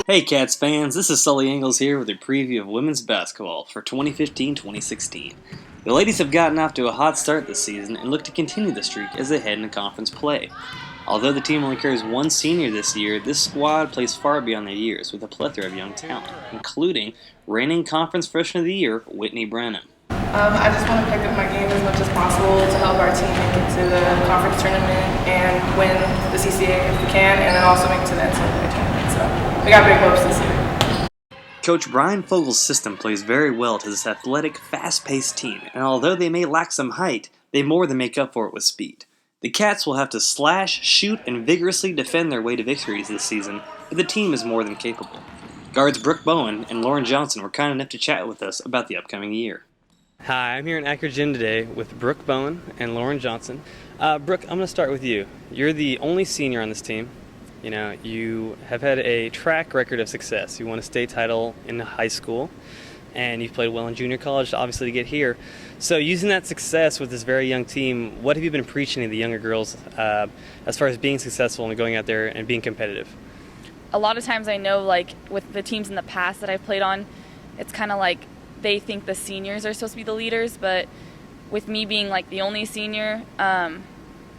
Hey Cats fans, this is Sully Ingles here with a preview of women's basketball for 2015-2016. The ladies have gotten off to a hot start this season and look to continue the streak as they head into conference play. Although the team only carries one senior this year, this squad plays far beyond their years with a plethora of young talent, including reigning Conference Freshman of the Year, Whitney Branham. I just want to pick up my game as much as possible to help our team make it to the conference tournament and win the CCA if we can, and then also make it to the NCAA tournament. So we got big hopes this year. Coach Brian Fogel's system plays very well to this athletic, fast-paced team, and although they may lack some height, they more than make up for it with speed. The Cats will have to slash, shoot, and vigorously defend their way to victories this season, but the team is more than capable. Guards Brooke Bowen and Lauren Johnson were kind enough to chat with us about the upcoming year. Hi, I'm here in Akron Gym today with Brooke Bowen and Lauren Johnson. Brooke, I'm going to start with you. You're the only senior on this team. You know, you have had a track record of success. You won a state title in high school, and you've played well in junior college, obviously, to get here. So using that success with this very young team, what have you been preaching to the younger girls as far as being successful and going out there and being competitive? A lot of times I know, like, with the teams in the past that I've played on, it's kind of like they think the seniors are supposed to be the leaders, but with me being like the only senior,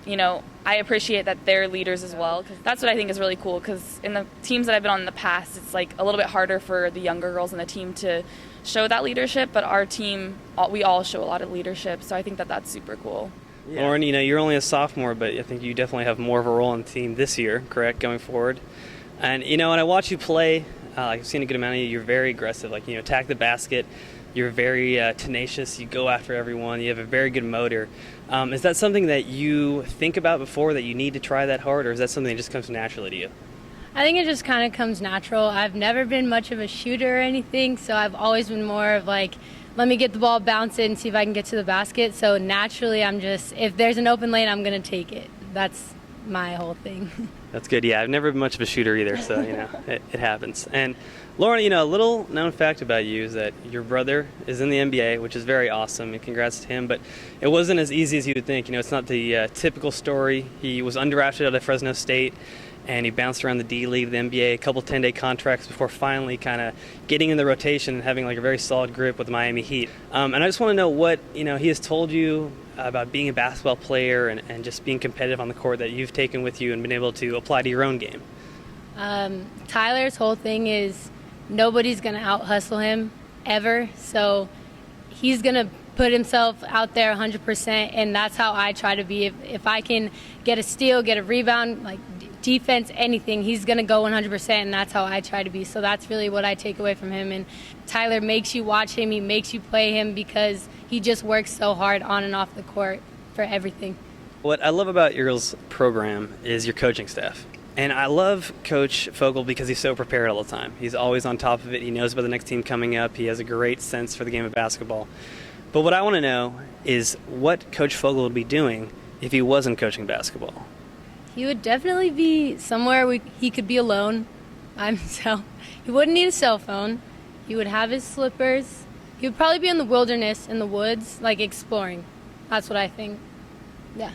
you know, I appreciate that they're leaders as well. Cause that's what I think is really cool, because in the teams that I've been on in the past, it's like a little bit harder for the younger girls in the team to show that leadership, but our team, we all show a lot of leadership, so I think that that's super cool. Yeah. Lauren, you know, you're only a sophomore, but I think you definitely have more of a role on the team this year, correct, going forward? And, you know, when I watch you play, I've seen a good amount of you, you're very aggressive, like, you know, attack the basket. You're very tenacious. You go after everyone. You have a very good motor. Is that something that you think about before, that you need to try that hard, or is that something that just comes naturally to you? I think it just kind of comes natural. I've never been much of a shooter or anything, so I've always been more of like, let me get the ball, bounce it, and see if I can get to the basket. So naturally, I'm just, if there's an open lane, I'm going to take it. That's my whole thing. That's good. Yeah, I've never been much of a shooter either, so, you know, it happens. And Lauren, you know, a little known fact about you is that your brother is in the NBA, which is very awesome, and congrats to him. But it wasn't as easy as you would think. You know, it's not the typical story. He was undrafted out of Fresno State, and he bounced around the D-League, the NBA, a couple 10-day contracts before finally kind of getting in the rotation and having like a very solid grip with the Miami Heat. And I just want to know what, you know, he has told you about being a basketball player and just being competitive on the court that you've taken with you and been able to apply to your own game. Tyler's whole thing is nobody's going to out-hustle him ever, so he's going to put himself out there 100%, and that's how I try to be. If I can get a steal, get a rebound, like defense, anything, he's going to go 100%, and that's how I try to be. So that's really what I take away from him. And Tyler makes you watch him. He makes you play him because he just works so hard on and off the court for everything. What I love about your girls' program is your coaching staff. And I love Coach Fogel because he's so prepared all the time. He's always on top of it. He knows about the next team coming up. He has a great sense for the game of basketball. But what I want to know is what Coach Fogel would be doing if he wasn't coaching basketball. He would definitely be somewhere he could be alone by himself. He wouldn't need a cell phone. He would have his slippers. He would probably be in the wilderness, in the woods, like exploring. That's what I think. Yeah.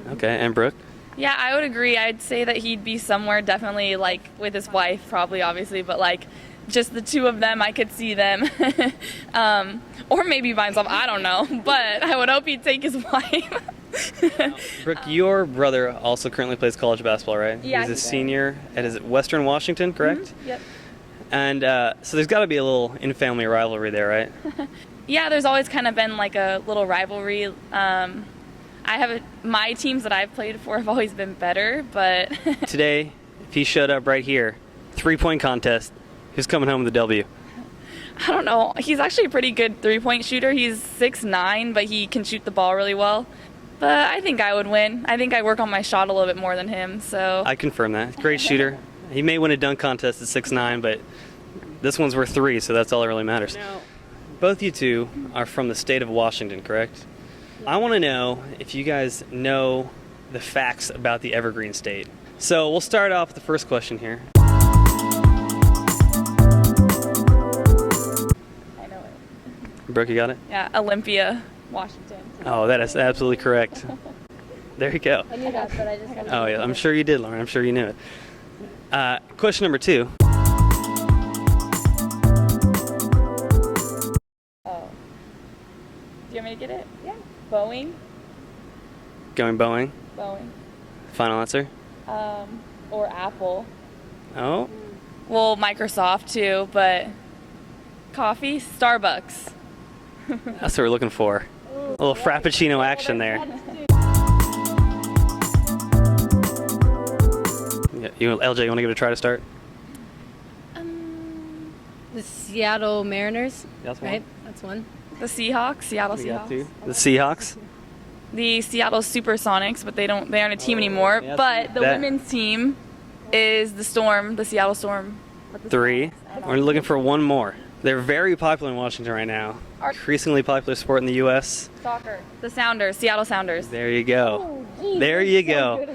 Okay, and Brooke? Yeah, I would agree. I'd say that he'd be somewhere definitely like with his wife, probably, obviously, but like just the two of them, I could see them. Or maybe by himself, I don't know. But I would hope he'd take his wife. Brooke, your brother also currently plays college basketball, right? Yeah. He's a senior at, is it Western Washington, correct? Mm-hmm. Yep. And so there's got to be a little in-family rivalry there, right? Yeah, there's always kind of been like a little rivalry. My teams that I've played for have always been better, but Today, if he showed up right here, 3-point contest, who's coming home with the W? I don't know. He's actually a pretty good three-point shooter. He's 6'9", but he can shoot the ball really well. But I think I would win. I think I work on my shot a little bit more than him. So I confirm that. Great shooter. He may win a dunk contest at 6'9", but this one's worth 3, so that's all that really matters. No. Both you two are from the state of Washington, correct? I want to know if you guys know the facts about the Evergreen State. So we'll start off with the first question here. I know it. Brooke, you got it? Yeah, Olympia, Washington. Oh, that is absolutely correct. There you go. I knew that, but I just... Oh, yeah, I'm sure you did, Lauren. I'm sure you knew it. Question number 2. I get it? Yeah. Boeing. Going Boeing. Boeing. Final answer? Or Apple. Oh, Well, Microsoft too, but coffee, Starbucks. that's what we're looking for. A little frappuccino action there. Yeah, LJ, you want to give it a try to start? The Seattle Mariners, That's one. right? That's one. The Seahawks, Seattle We got Seahawks. two. The Seahawks. The Seattle Supersonics, but they aren't a team anymore. yeah, But the that- women's team is the Storm, the Seattle Storm. 3. We're looking for one more. They're very popular in Washington right now. Increasingly popular sport in the U.S. Soccer. The Sounders, Seattle Sounders. There you go. There you go.